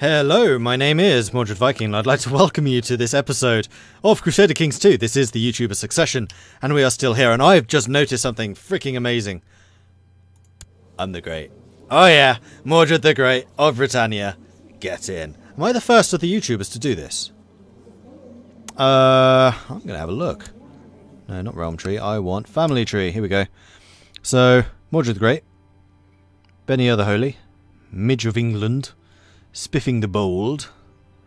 Hello, my name is Mordred Viking, and I'd like to welcome you to this episode of Crusader Kings 2. This is the YouTuber Succession, and we are still here, and I've just noticed something freaking amazing. I'm the Great. Oh yeah, Mordred the Great of Britannia. Get in. Am I the first of the YouTubers to do this? I'm gonna have a look. No, not Realm Tree, I want Family Tree. Here we go. So, Mordred the Great, Benny the Holy, Midge of England, Spiffing the Bold.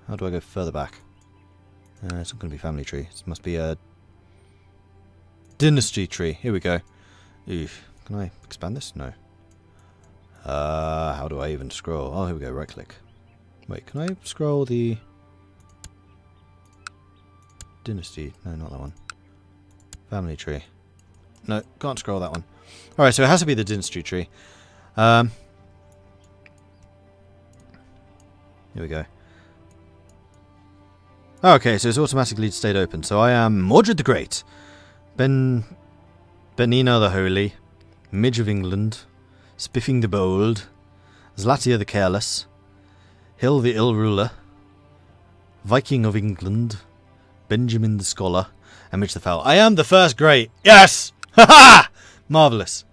How do I go further back? It's not going to be family tree. It must be a dynasty tree. Here we go. Oof. Can I expand this? No. How do I even scroll? Oh, here we go. Right click. Wait, can I scroll the dynasty? No, not that one. Family tree. No, can't scroll that one. Alright, so it has to be the dynasty tree. Here we go. Okay, so it's automatically stayed open. So I am Mordred the Great, Benina the Holy, Midge of England, Spiffing the Bold, Zlatia the Careless, Hill the Ill Ruler, Viking of England, Benjamin the Scholar, and Midge the Foul. I am the first Great. Yes! Ha ha! Marvellous.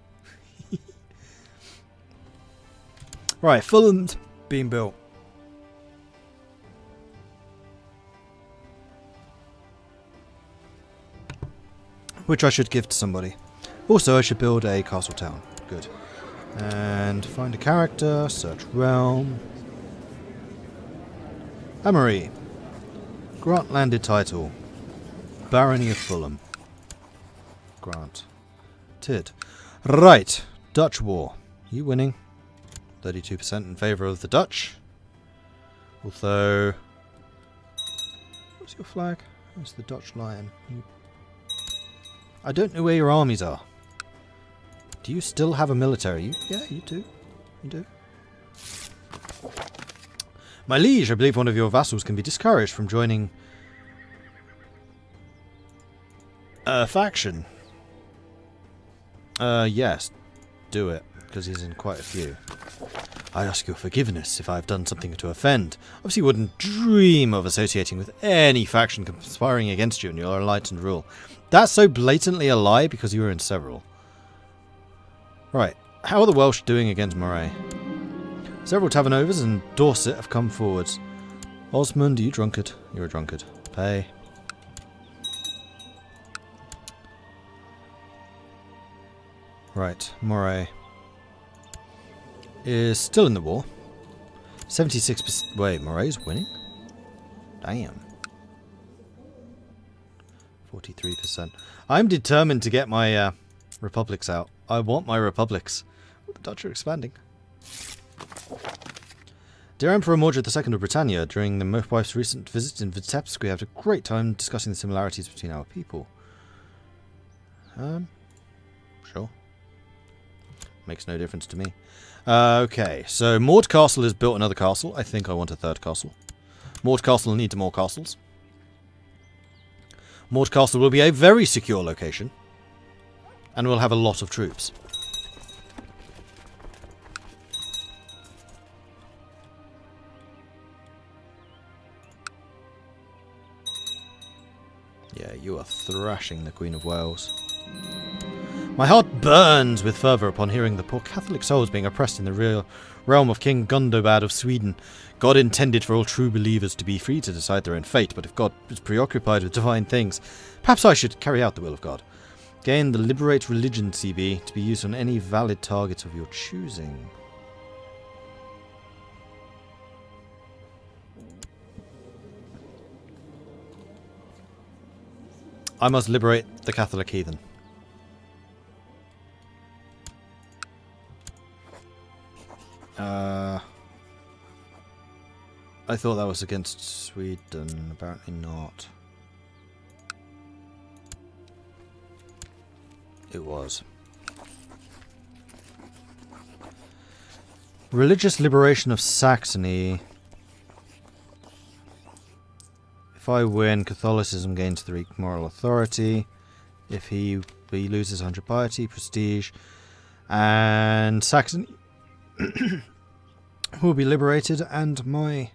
Right, Fulham's being built. Which I should give to somebody. Also, I should build a castle town. Good. And find a character, search realm. Amory. Grant landed title. Barony of Fulham. Grant. Tid. Right. Dutch war. You winning. 32% in favour of the Dutch. Although... what's your flag? It's the Dutch lion. I don't know where your armies are. Do you still have a military? Yeah, you do. You do. My liege, I believe one of your vassals can be discouraged from joining a faction. Yes. Do it, because he's in quite a few. I ask your forgiveness if I've done something to offend. Obviously you wouldn't dream of associating with any faction conspiring against you in your enlightened rule. That's so blatantly a lie because you were in several. Right, how are the Welsh doing against Moray? Several Tavernovers and Dorset have come forwards. Osmond, are you drunkard? You're a drunkard. Pay. Right, Moray is still in the war. 76%. Wait, Moray's winning? Damn. 43%. I'm determined to get my republics out. I want my republics. The Dutch are expanding. Dear Emperor Mordred II of Britannia, during the wife's recent visit in Vitebsk, we had a great time discussing the similarities between our people. Sure. Makes no difference to me. Okay, so Mord Castle has built another castle. I think I want a third castle. Mord Castle needs more castles. Mord Castle will be a very secure location. And will have a lot of troops. Yeah, you are thrashing the Queen of Wales. My heart burns with fervour upon hearing the poor Catholic souls being oppressed in the real realm of King Gundobad of Sweden. God intended for all true believers to be free to decide their own fate, but if God is preoccupied with divine things, perhaps I should carry out the will of God. Gain the Liberate Religion CB to be used on any valid target of your choosing. I must liberate the Catholic heathen. I thought that was against Sweden. Apparently not. It was. Religious liberation of Saxony. If I win, Catholicism gains 3 moral authority. If he loses 100 piety, prestige, and Saxony will be liberated, and my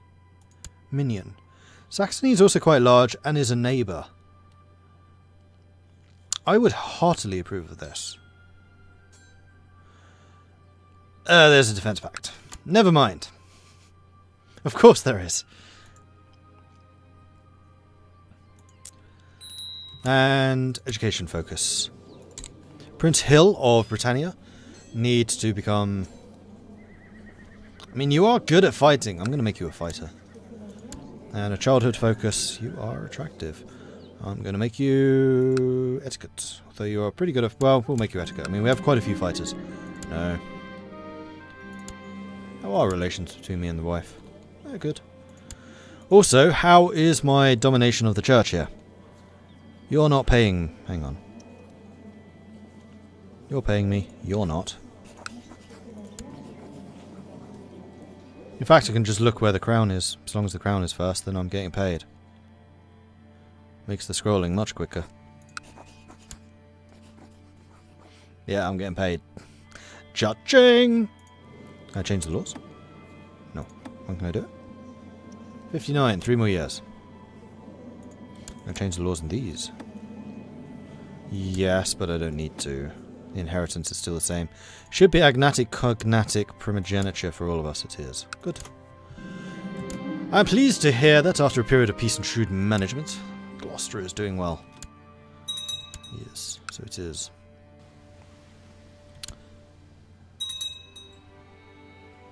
minion. Saxony is also quite large and is a neighbour. I would heartily approve of this. There's a defence pact. Never mind. Of course there is. And education focus. Prince Hill of Britannia needs to become... I mean, you are good at fighting. I'm going to make you a fighter. And a childhood focus. You are attractive. I'm going to make you etiquette. Although you are pretty good at... Well, we'll make you etiquette. I mean, we have quite a few fighters. No. How are relations between me and the wife? Oh, good. Also, how is my domination of the church here? You're not paying... Hang on. You're paying me. You're not. In fact, I can just look where the crown is. As long as the crown is first, then I'm getting paid. Makes the scrolling much quicker. Yeah, I'm getting paid. Cha-ching! Can I change the laws? No. When can I do it? 59, 3 more years. Can I change the laws in these? Yes, but I don't need to. The inheritance is still the same. Should be agnatic, cognatic primogeniture for all of us. It is. Good. I'm pleased to hear that after a period of peace and shrewd management, Gloucester is doing well. Yes, so it is.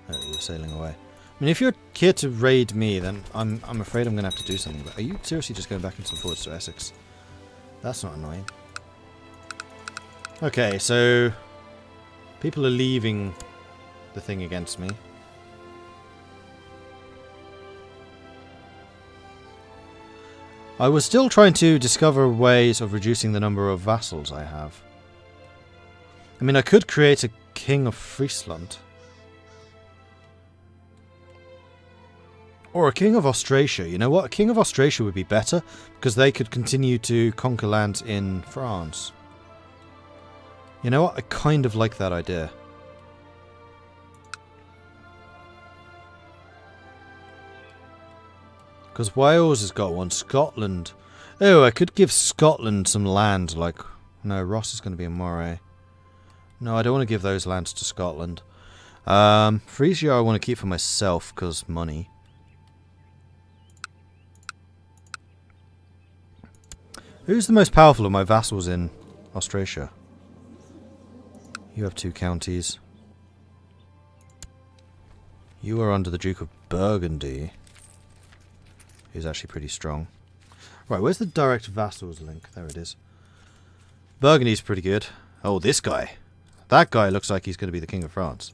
Oh, you're sailing away. I mean, if you're here to raid me, then I'm afraid I'm going to have to do something. But are you seriously just going back into some forwards to Essex? That's not annoying. Okay, so people are leaving the thing against me. I was still trying to discover ways of reducing the number of vassals I have. I mean, I could create a king of Friesland. Or a king of Austrasia. You know what? A king of Austrasia would be better, because they could continue to conquer lands in France. You know what? I kind of like that idea. Because Wales has got one. Scotland. Oh, I could give Scotland some land. Like, no, Ross is going to be in Moray. No, I don't want to give those lands to Scotland. Frisia I want to keep for myself because money. Who's the most powerful of my vassals in Austrasia? You have 2 counties. You are under the Duke of Burgundy. Who's actually pretty strong. Right, where's the direct vassals link? There it is. Burgundy's pretty good. Oh, this guy. That guy looks like he's going to be the King of France.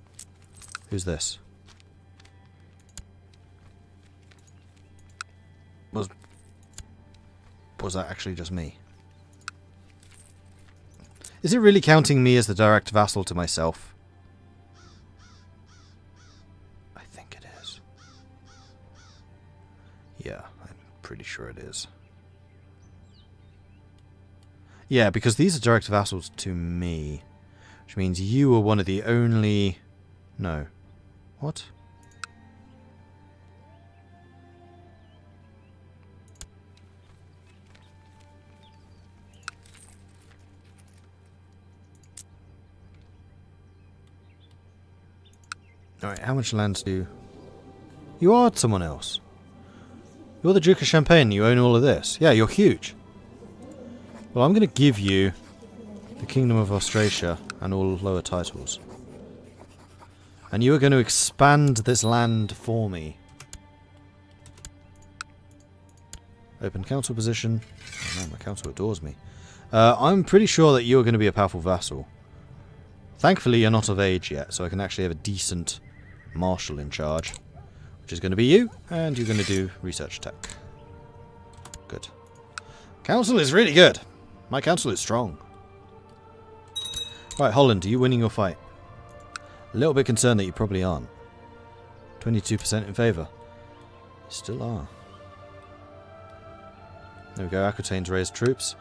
Who's this? Was that actually just me? Is it really counting me as the direct vassal to myself? I think it is. Yeah, I'm pretty sure it is. Yeah, because these are direct vassals to me. Which means you are one of the only... No. What? Alright, how much land do you... You are someone else. You're the Duke of Champagne, you own all of this. Yeah, you're huge. Well, I'm going to give you the Kingdom of Austrasia and all lower titles. And you are going to expand this land for me. Open council position. Oh man, my council adores me. I'm pretty sure that you are going to be a powerful vassal. Thankfully, you're not of age yet, so I can actually have a decent marshal in charge. Which is going to be you, and you're going to do research tech. Good. Council is really good. My council is strong. Right, Holland, are you winning your fight? A little bit concerned that you probably aren't. 22% in favour. You still are. There we go, Aquitaine's raised troops.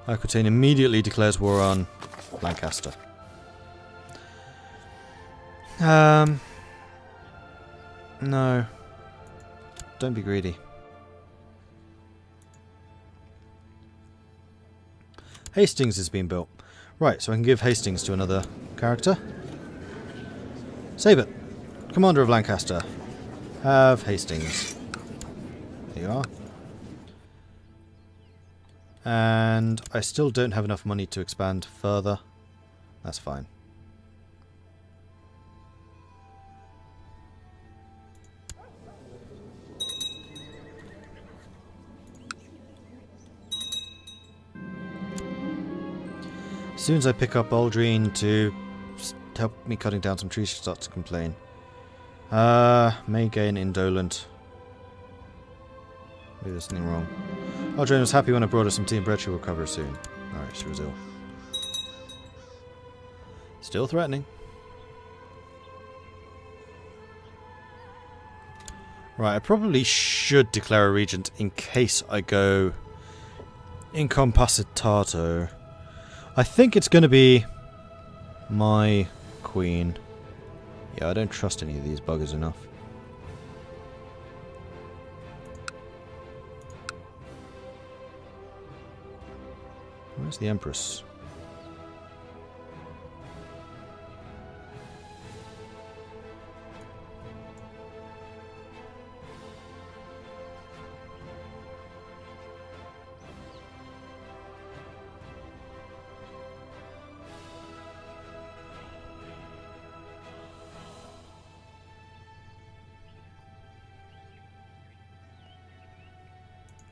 Aquitaine immediately declares war on Lancaster. No. don't be greedy. Hastings is being built. Right, so I can give Hastings to another character. Sabet, Commander of Lancaster. Have Hastings. There you are. And I still don't have enough money to expand further. That's fine. As soon as I pick up Aldrine to help me cutting down some trees, she starts to complain. May gain indolent. Maybe there's something wrong. Aldrine was happy when I brought her some tea and bread. She'll recover soon. Alright, she was ill. Still threatening. Right, I probably should declare a regent in case I go incapacitato. I think it's going to be my queen. Yeah, I don't trust any of these buggers enough. Where's the Empress?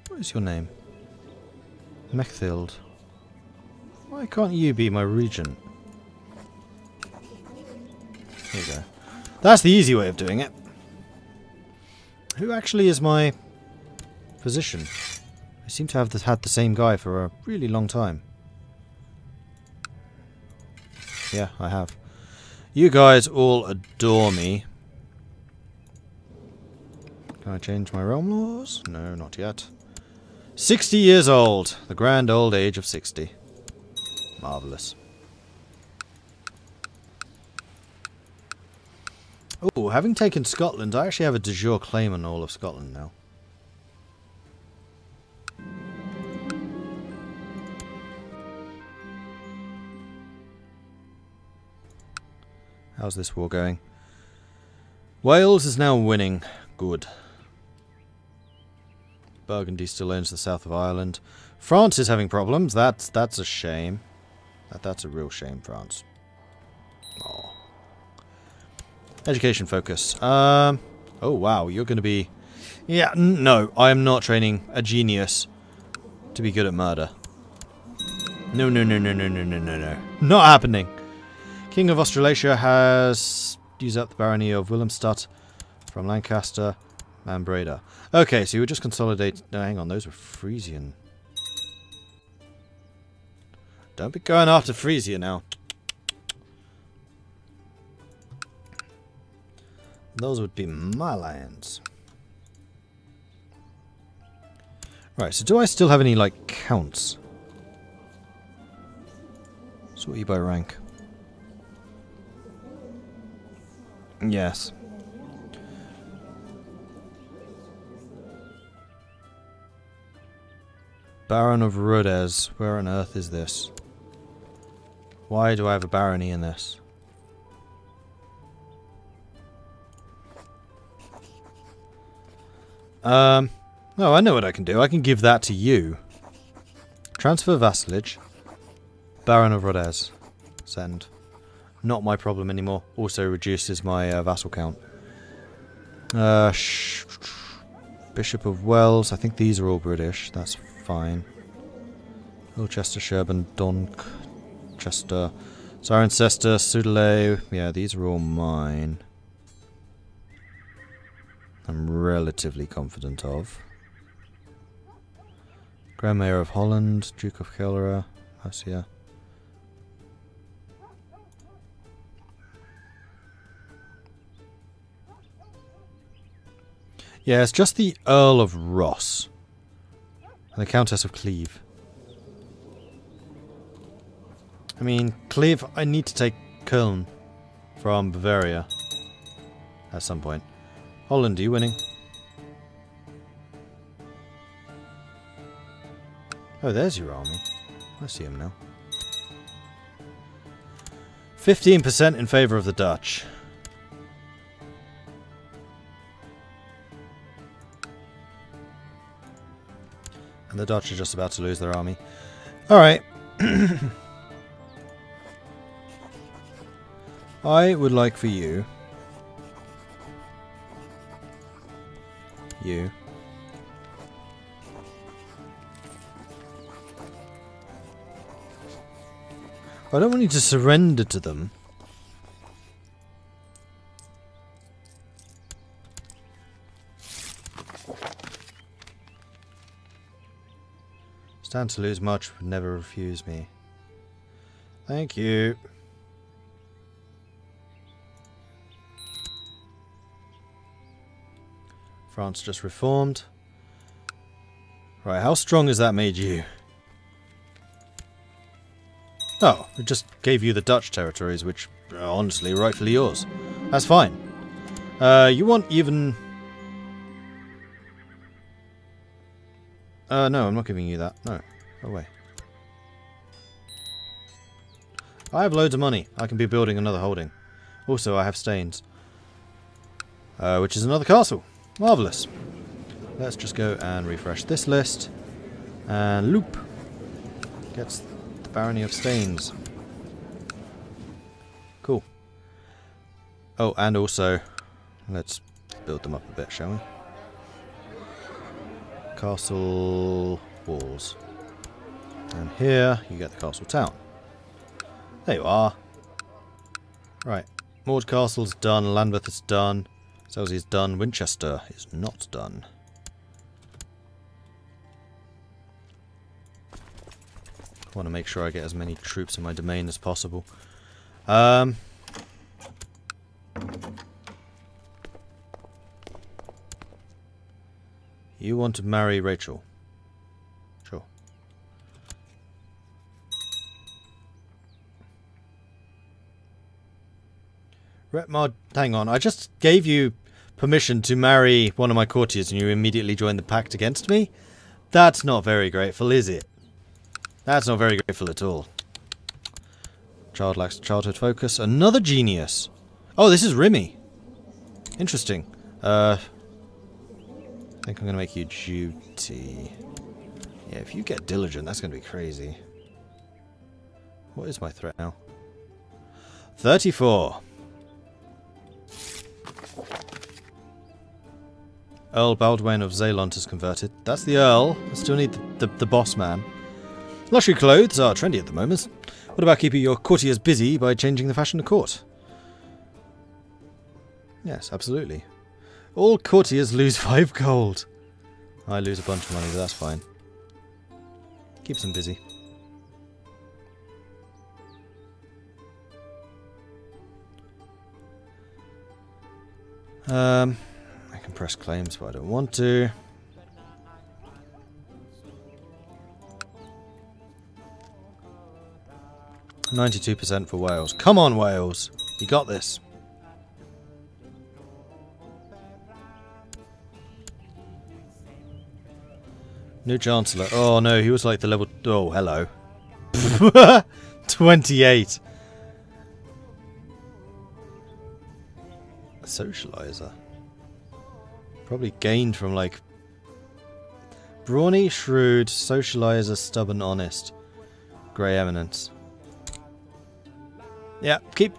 What is your name? Mechthild. Why can't you be my regent? There you go. That's the easy way of doing it. Who actually is my physician? I seem to have had the same guy for a really long time. Yeah, I have. You guys all adore me. Can I change my realm laws? No, not yet. 60 years old. The grand old age of 60. Marvellous. Oh, having taken Scotland, I actually have a de jure claim on all of Scotland now. How's this war going? Wales is now winning. Good. Burgundy still owns the south of Ireland. France is having problems. That's a shame. That's a real shame, France. Oh. Education focus. Oh wow, you're going to be... Yeah, no, I am not training a genius to be good at murder. No, no, no, no, no, no, no, no, no. Not happening. King of Australasia has used up the barony of Willemstad from Lancaster and Breda. Okay, so you would just consolidate... No, hang on, those were Frisian. Don't be going after Frisia now. Those would be my lands. Right, so do I still have any, like, counts? Sort you by rank. Yes. Baron of Rodez. Where on earth is this? Why do I have a barony in this? No, I know what I can do. I can give that to you. Transfer vassalage. Baron of Rodez. Send. Not my problem anymore. Also reduces my vassal count. Bishop of Wells. I think these are all British. That's fine. Colchester, Sherburn, Doncaster, Cirencester, Sudeley. Yeah, these are all mine. I'm relatively confident of. Grand Mayor of Holland, Duke of Kildare, Hessia. Yeah, it's just the Earl of Ross and the Countess of Cleve. I mean, Cleve, I need to take Köln from Bavaria at some point. Holland, are you winning? Oh, there's your army. I see him now. 15% in favour of the Dutch. And the Dutch are just about to lose their army. Alright. I would like for you... You... I don't want you to surrender to them. Stand to lose much, would never refuse me. Thank you. France just reformed. Right, how strong has that made you? Oh, it just gave you the Dutch territories, which are honestly rightfully yours. That's fine. You want even... no, I'm not giving you that. No, go away. I have loads of money. I can be building another holding. Also, I have Staines. Which is another castle. Marvellous. Let's just go and refresh this list. And loop. Gets the Barony of Staines. Cool. Oh, and also, let's build them up a bit, shall we? Castle walls. And here, you get the castle town. There you are. Right. Mord Castle's done. Lambeth is done. Selsey is done. Winchester is not done. I want to make sure I get as many troops in my domain as possible. You want to marry Rachel? Sure. Retmar, hang on. I just gave you permission to marry one of my courtiers and you immediately joined the pact against me? That's not very grateful, is it? That's not very grateful at all. Child lacks childhood focus. Another genius. Oh, this is Rimy. Interesting. I think I'm going to make you duty. Yeah, if you get diligent, that's going to be crazy. What is my threat now? 34. Earl Baldwin of Zeeland has converted. That's the Earl. I still need the boss man. Luxury clothes are trendy at the moment. What about keeping your courtiers busy by changing the fashion of court? Yes, absolutely. All courtiers lose 5 gold. I lose a bunch of money, but that's fine. Keeps them busy. I can press claims, but I don't want to. %92 for Wales. Come on, Wales! You got this. New Chancellor. Oh no, he was like the level... Oh, hello. 28. Socializer. Probably gained from like... Brawny, shrewd, socializer, stubborn, honest. Grey Eminence. Yeah, keep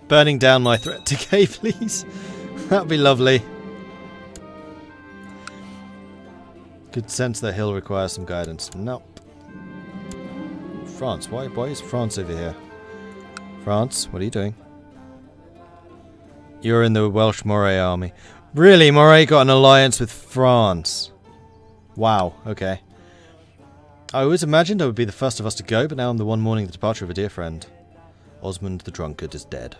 burning down my threat decay, please. That'd be lovely. Could sense that he'll require some guidance. Nope. France, why is France over here? France, what are you doing? You're in the Welsh Moray army. Really, Moray got an alliance with France. Wow, okay. I always imagined I would be the first of us to go, but now I'm the one mourning the departure of a dear friend. Osmond the Drunkard is dead.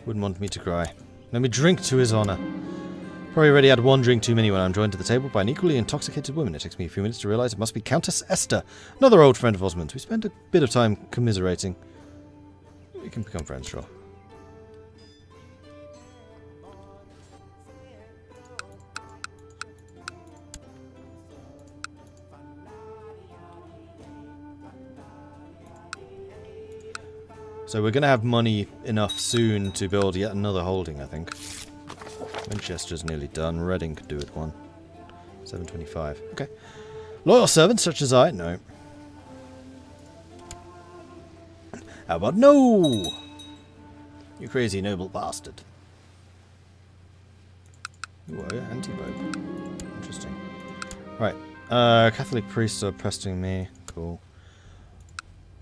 Wouldn't want me to cry. Let me drink to his honour. Probably already had one drink too many when I'm joined to the table by an equally intoxicated woman. It takes me a few minutes to realise it must be Countess Esther, another old friend of Osmond's. We spent a bit of time commiserating. We can become friends, sure. So we're going to have money enough soon to build yet another holding, I think. Winchester's nearly done. Reading could do with one. 725. Okay. Loyal servants such as I? No. How about no? You crazy noble bastard. Ooh, anti-pope. Interesting. Right. Catholic priests are pestering me. Cool.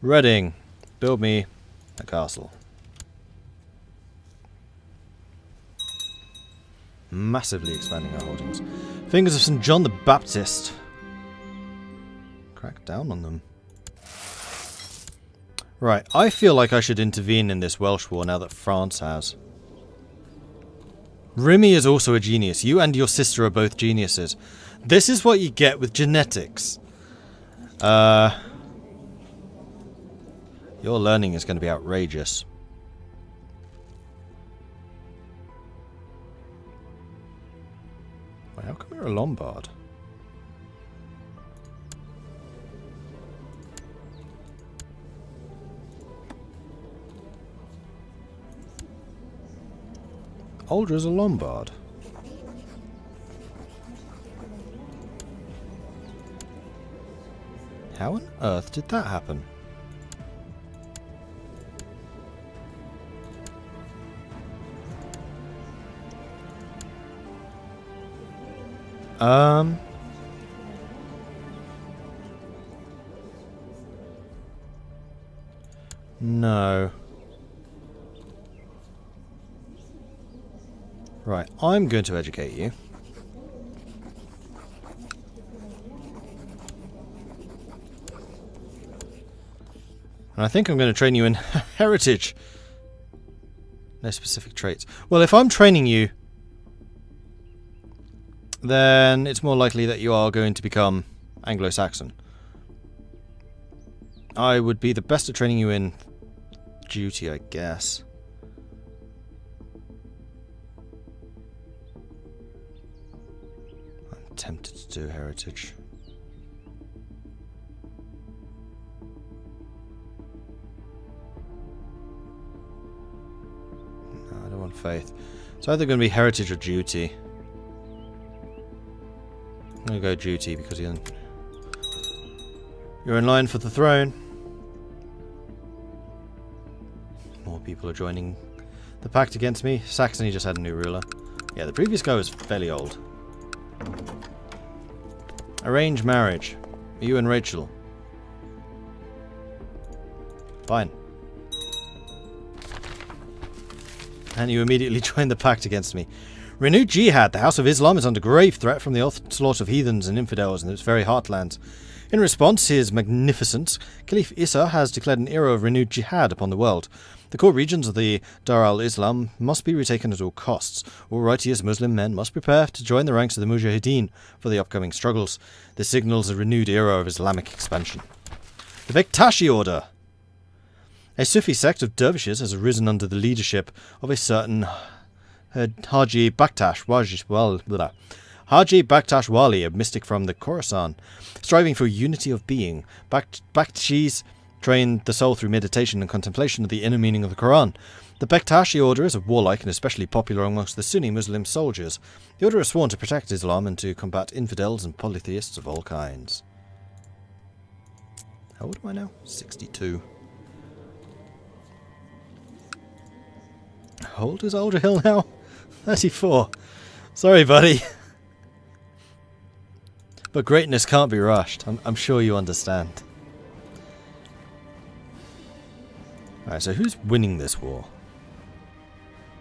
Reading. Build me a castle. Massively expanding our holdings. Fingers of St. John the Baptist. Crack down on them. Right, I feel like I should intervene in this Welsh war now that France has. Remy is also a genius. You and your sister are both geniuses. This is what you get with genetics. Your learning is going to be outrageous. Wait, how come you're a Lombard? Uldra's a Lombard. How on earth did that happen? No. Right, I'm going to educate you. And I think I'm going to train you in heritage. No specific traits. Well, if I'm training you, then it's more likely that you are going to become Anglo-Saxon. I would be the best at training you in duty, I guess. I'm tempted to do heritage. No, I don't want faith. It's either going to be heritage or duty. I'm going to go duty because you're in line for the throne. More people are joining the pact against me. Saxony just had a new ruler. Yeah, the previous guy was fairly old. Arrange marriage. You and Rachel. Fine. And you immediately joined the pact against me. Renewed jihad. The House of Islam is under grave threat from the onslaught of heathens and infidels in its very heartlands. In response, His Magnificence, Caliph Issa has declared an era of renewed jihad upon the world. The core regions of the Dar al-Islam must be retaken at all costs. All righteous Muslim men must prepare to join the ranks of the Mujahideen for the upcoming struggles. This signals a renewed era of Islamic expansion. The Bektashi Order. A Sufi sect of dervishes has arisen under the leadership of a certain Haji Baktash Wali, a mystic from the Khorasan. Striving for unity of being, Baktashis train the soul through meditation and contemplation of the inner meaning of the Quran. The Bektashi order is warlike and especially popular amongst the Sunni Muslim soldiers. The order is sworn to protect Islam and to combat infidels and polytheists of all kinds. How old am I now? 62. How old is Alder Hill now? 34. Sorry, buddy. But greatness can't be rushed. I'm sure you understand. Alright, so who's winning this war?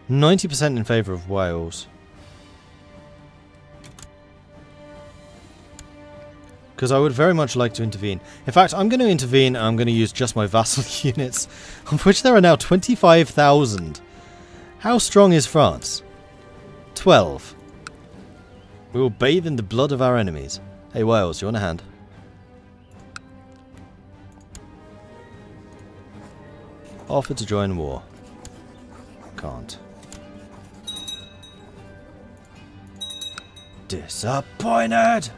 90% in favour of Wales. Because I would very much like to intervene. In fact, I'm going to intervene and I'm going to use just my vassal units, of which there are now 25,000. How strong is France? 12. We will bathe in the blood of our enemies. Hey Wales, you want a hand? Offer to join war. Can't. Disappointed!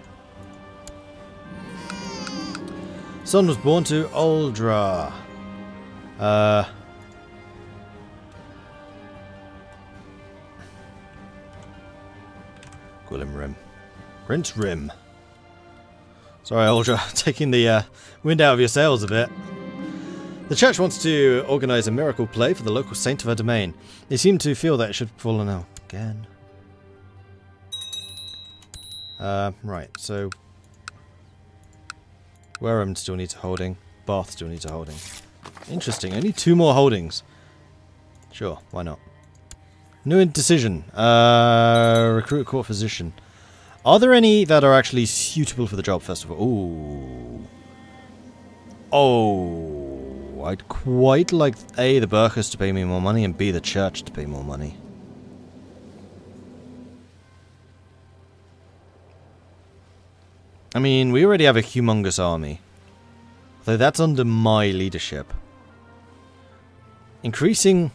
Son was born to Uldra. Willem Rim. Prince Rim. Sorry, Aldra, taking the wind out of your sails a bit. The church wants to organise a miracle play for the local saint of her domain. They seem to feel that it should fall on now. Again. Right, so... Wareham still needs a holding. Bath still needs a holding. Interesting, only 2 more holdings. Sure, why not? New indecision. Recruit a court physician. Are there any that are actually suitable for the job, first of all? Ooh. Oh. I'd quite like A, the Burkers to pay me more money, and B, the church to pay more money. I mean, we already have a humongous army. Though that's under my leadership. Increasing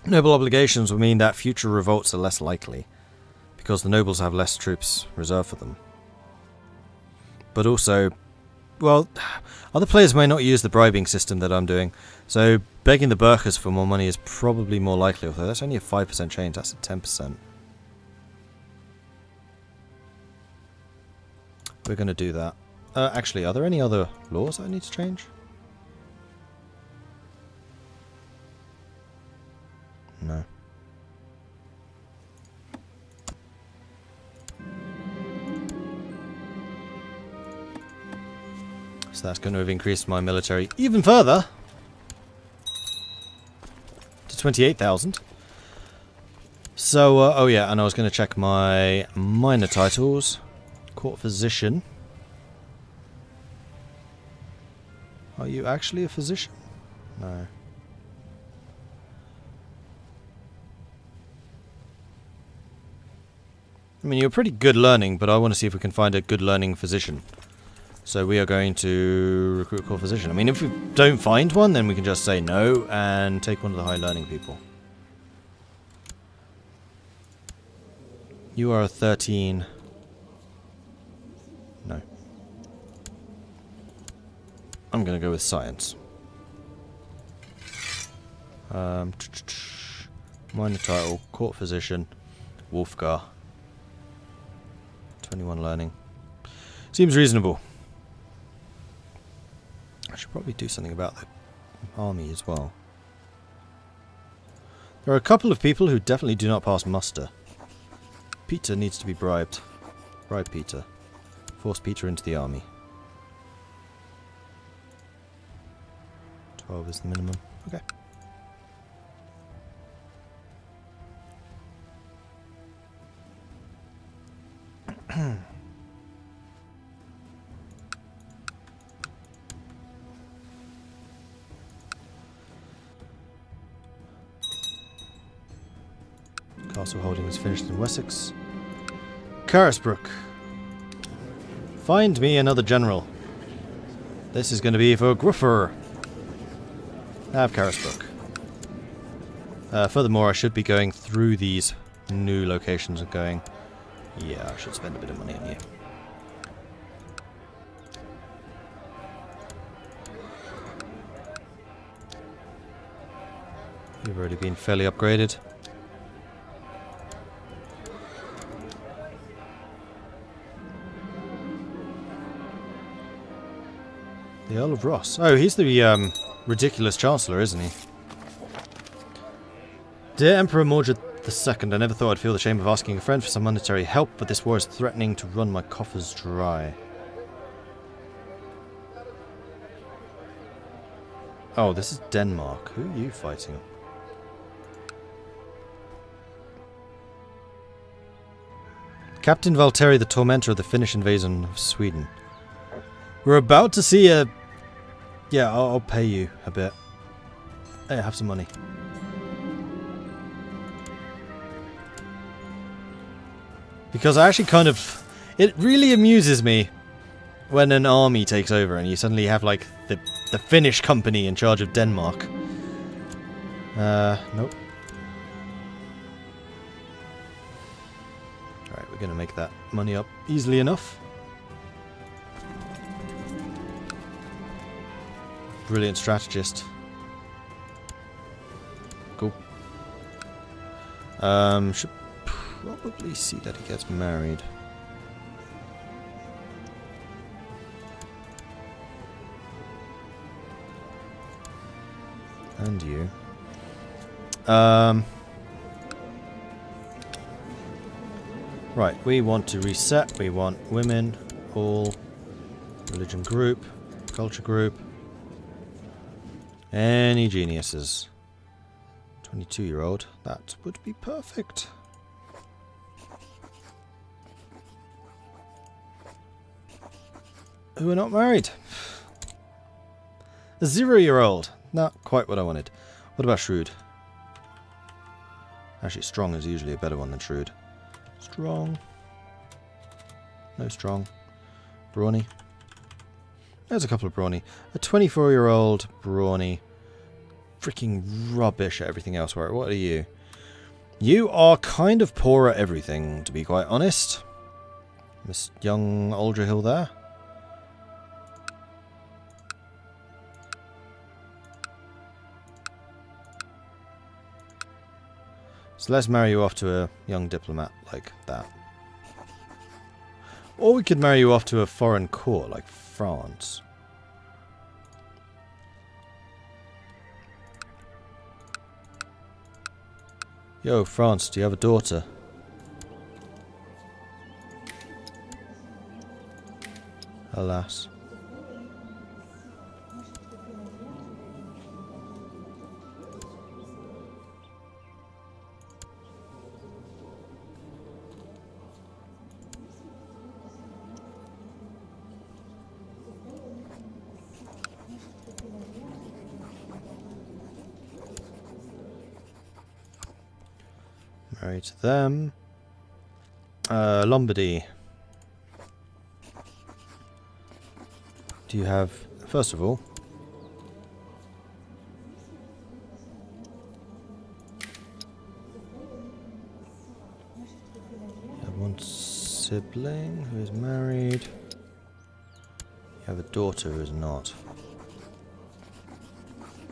noble obligations will mean that future revolts are less likely, because the nobles have less troops reserved for them. But also, well, other players may not use the bribing system that I'm doing, so begging the Burkers for more money is probably more likely, although that's only a 5% change, that's a 10%. We're going to do that. Actually, are there any other laws that I need to change? No. So that's going to have increased my military even further to 28,000. So, oh yeah, and I was going to check my minor titles. Court physician. Are you actually a physician? No. I mean, you're pretty good learning, but I want to see if we can find a good learning physician. So we are going to recruit a court physician. I mean, if we don't find one, then we can just say no and take one of the high learning people. You are a 13. No. I'm going to go with science. Minor title, court physician, Wolfgar. 21 learning. Seems reasonable. I should probably do something about the army as well. There are a couple of people who definitely do not pass muster. Peter needs to be bribed. Bribe Peter. Force Peter into the army. 12 is the minimum. Okay. Castle holding is finished in Wessex. Carisbrooke. Find me another general. This is going to be for Gruffer. Have Carisbrooke. Furthermore, I should be going through these new locations and going, yeah, I should spend a bit of money on you. You've already been fairly upgraded. The Earl of Ross. Oh, he's the ridiculous Chancellor, isn't he? Dear Emperor Mordred II, I never thought I'd feel the shame of asking a friend for some monetary help, but this war is threatening to run my coffers dry. Oh, this is Denmark. Who are you fighting? Captain Valtteri, the Tormentor of the Finnish invasion of Sweden. We're about to see a... Yeah, I'll pay you a bit. Hey, have some money. Because I actually kind of... It really amuses me when an army takes over and you suddenly have, like, the Finnish company in charge of Denmark. Nope. Alright, we're gonna make that money up easily enough. Brilliant strategist. Cool. probably see that he gets married. And you. Right, we want to reset. We want women, all, religion group, culture group. Any geniuses. 22-year-old. That would be perfect. Who are not married? A 0-year-old. Not quite what I wanted. What about shrewd? Actually, strong is usually a better one than shrewd. Strong. No strong. Brawny. There's a couple of brawny. A 24-year-old brawny. Freaking rubbish at everything else. What are you? You are kind of poor at everything, to be quite honest. Miss young Aldrihill there. So let's marry you off to a young diplomat like that. Or we could marry you off to a foreign court like France. Yo, France, do you have a daughter? Alas. Married to them. Lombardy. Do you have, first of all, you have one sibling who is married. You have a daughter who is not.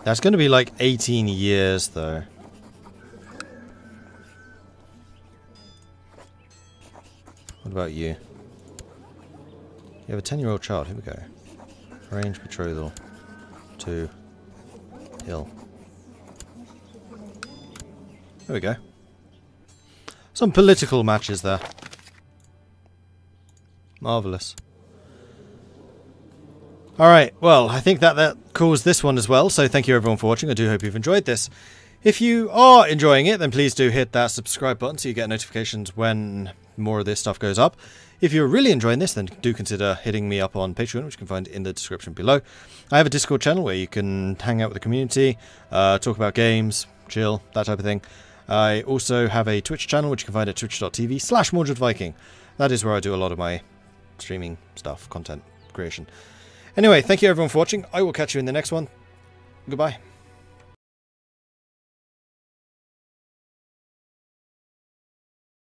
That's going to be like 18 years though. What about you? You have a 10-year-old child. Here we go. Arranged betrothal. To Hill. There we go. Some political matches there. Marvellous. Alright, well, I think that calls this one as well, so thank you everyone for watching. I do hope you've enjoyed this. If you are enjoying it, then please do hit that subscribe button so you get notifications when more of this stuff goes up. If you're really enjoying this, then do consider hitting me up on Patreon, which you can find in the description below. I have a Discord channel where you can hang out with the community, talk about games, chill, that type of thing. I also have a Twitch channel, which you can find at twitch.tv/Mordred Viking. That is where I do a lot of my streaming stuff, content creation. Anyway, thank you everyone for watching. I will catch you in the next one. Goodbye.